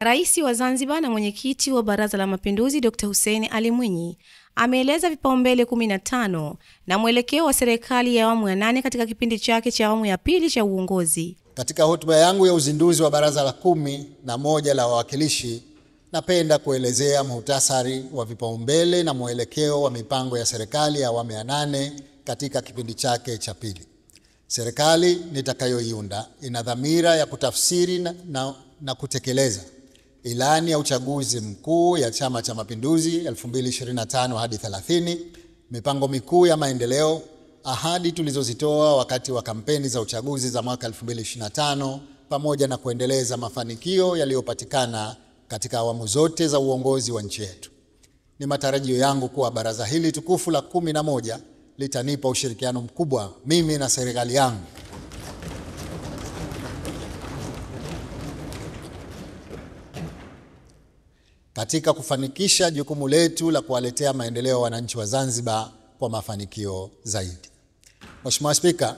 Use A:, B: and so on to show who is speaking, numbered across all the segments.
A: Rais wa Zanzibar na mwenyekiti wa Baraza la Mapinduzi Dr. Hussein Ali Mwinyi ameeleza vipaumbele 15 na mwelekeo wa serikali ya awamu ya 8 katika kipindi chake cha awamu ya pili cha uongozi.
B: Katika hotuba yangu ya uzinduzi wa Baraza la 11 la Wawakilishi, napenda kuelezea muhtasari wa vipaumbele na mwelekeo wa mipango ya serikali ya awamu ya 8 katika kipindi chake cha pili. Serikali nitakayoiunda ina dhamira ya kutafsiri na kutekeleza ilani ya uchaguzi mkuu ya Chama cha Mapinduzi 2025 hadi 30, mipango mikuu ya maendeleo, ahadi tulizozitoa wakati wa kampeni za uchaguzi za mwaka 2025, pamoja na kuendeleza mafanikio yaliyopatikana katika awamu zote za uongozi wa nchi yetu. Ni matarajio yangu kuwa baraza hili tukufu la 11 litanipa ushirikiano mkubwa mimi na serikali yangu katika kufanikisha jukumu letu la kuwaletea maendeleo wananchi wa Zanzibar kwa mafanikio zaidi. Mheshimiwa Spika,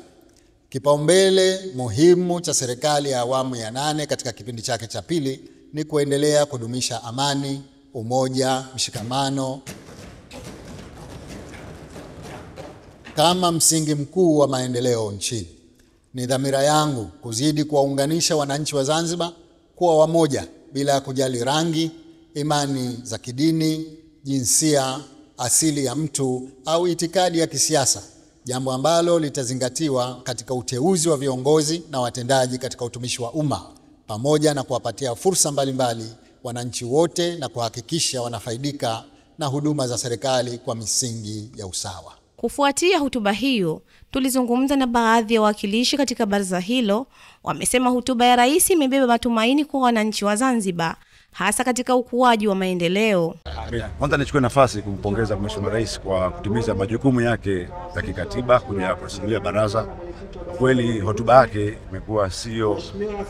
B: kipaumbele muhimu cha serikali ya awamu ya 8 katika kipindi chake cha pili ni kuendelea kudumisha amani, umoja, mshikamano kama msingi mkuu wa maendeleo nchini. Ni dhamira yangu kuzidi kuwaunganisha wananchi wa Zanzibar kuwa wamoja bila ya kujali rangi, imani za kidini, jinsia, asili ya mtu au itikadi ya kisiasa, jambo ambalo litazingatiwa katika uteuzi wa viongozi na watendaji katika utumishi wa umma, pamoja na kuwapatia fursa mbalimbali wananchi wote na kuhakikisha wanafaidika na huduma za serikali kwa misingi ya usawa.
A: Kufuatia hotuba hiyo, tulizungumza na baadhi ya wawakilishi katika baraza hilo. Wamesema hotuba ya rais imebeba matumaini kwa wananchi wa Zanzibar, hasa katika ukuaji wa maendeleo.
C: Kwanza nichukue nafasi kumpongeza Mheshimiwa Rais kwa kutimiza majukumu yake ya kikatiba kuja kusimamia baraza. Kweli hotuba yake imekuwa sio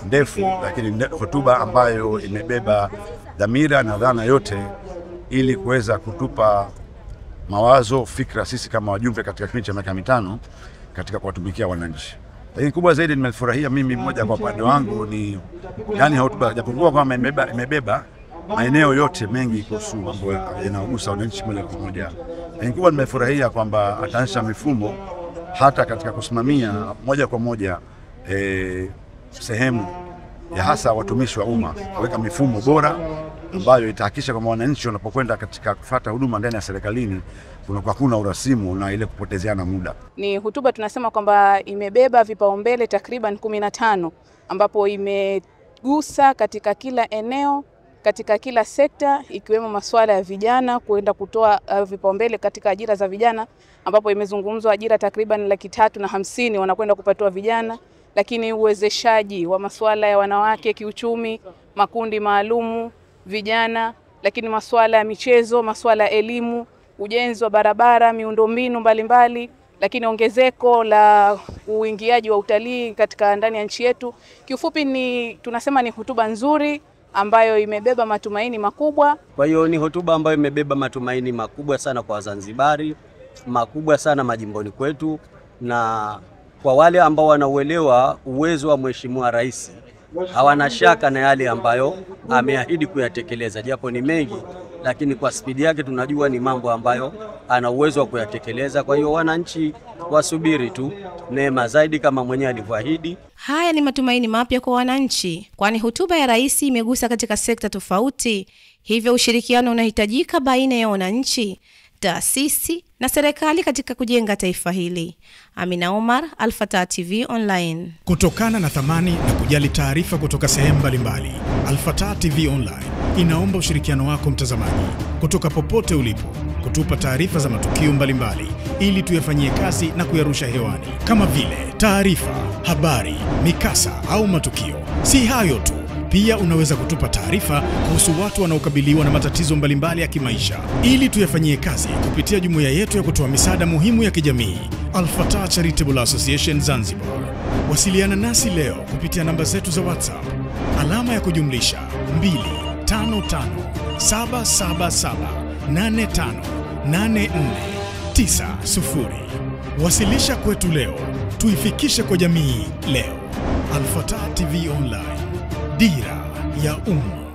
C: ndefu, lakini hotuba ambayo imebeba dhamira na dhana yote ili kuweza kutupa mawazo, fikra sisi kama wajumbe katika kipindi cha miaka 5 katika kuwatumikia wananchi. Lakini kubwa zaidi nimefurahia mimi mmoja kwa upande wangu ni hotuba, japokuwa kama imebeba maeneo yote mengi kuhusu mambo yanayogusa wananchi moja kwa moja. Lakini kubwa nimefurahia kwamba ataanzisha mifumo hata katika kusimamia moja kwa moja sehemu ya hasa watumishi wa umma, kuweka mifumo bora ambayo itahakikisha kwamba wananchi wanapokwenda katika kufuata huduma ndani ya serikalini kunakuwa kuna urasimu na ile kupotezeana muda.
D: Ni hotuba tunasema kwamba imebeba vipaumbele takriban 15 ambapo imegusa katika kila eneo, katika kila sekta, ikiwemo masuala ya vijana, kuenda kutoa vipaumbele katika ajira za vijana, ambapo imezungumzwa ajira takriban 350 wanakwenda kupatiwa vijana, lakini uwezeshaji wa masuala ya wanawake kiuchumi, makundi maalumu, vijana, lakini masuala ya michezo, masuala ya elimu, ujenzi wa barabara, miundombinu mbalimbali, lakini ongezeko la uingiaji wa utalii katika ndani ya nchi yetu. Kiufupi tunasema ni hotuba nzuri ambayo imebeba matumaini makubwa.
E: Kwa hiyo ni hotuba ambayo imebeba matumaini makubwa sana kwa Wazanzibari, makubwa sana majimboni kwetu, na kwa wale ambao wanauelewa uwezo wa Mheshimiwa Rais hawana shaka na yale ambayo ameahidi kuyatekeleza, japo ni mengi, lakini kwa spidi yake tunajua ni mambo ambayo ana uwezo wa kuyatekeleza. Kwa hiyo wananchi wasubiri tu neema zaidi kama mwenyewe alivyoahidi.
A: Haya ni matumaini mapya kwa wananchi, kwani hotuba ya rais imegusa katika sekta tofauti. Hivyo ushirikiano unahitajika baina ya wananchi, taasisi na serikali katika kujenga taifa hili. Amina Omar, Al-Fatah TV Online.
F: Kutokana na thamani na kujali taarifa kutoka sehemu mbalimbali, Al-Fatah TV Online inaomba ushirikiano wako mtazamaji, kutoka popote ulipo, kutupa taarifa za matukio mbalimbali ili tuyafanyie kazi na kuyarusha hewani, kama vile taarifa, habari, mikasa au matukio. Si hayo tu, pia unaweza kutupa taarifa kuhusu watu wanaokabiliwa na matatizo mbalimbali ya kimaisha ili tuyafanyie kazi kupitia jumuiya yetu ya kutoa misaada muhimu ya kijamii, Al-Fatah Charitable Association Zanzibar. Wasiliana nasi leo kupitia namba zetu za WhatsApp alama ya kujumlisha 25577858490. Wasilisha kwetu leo, tuifikishe kwa jamii leo. Al-Fatah TV Online, dira ya umma.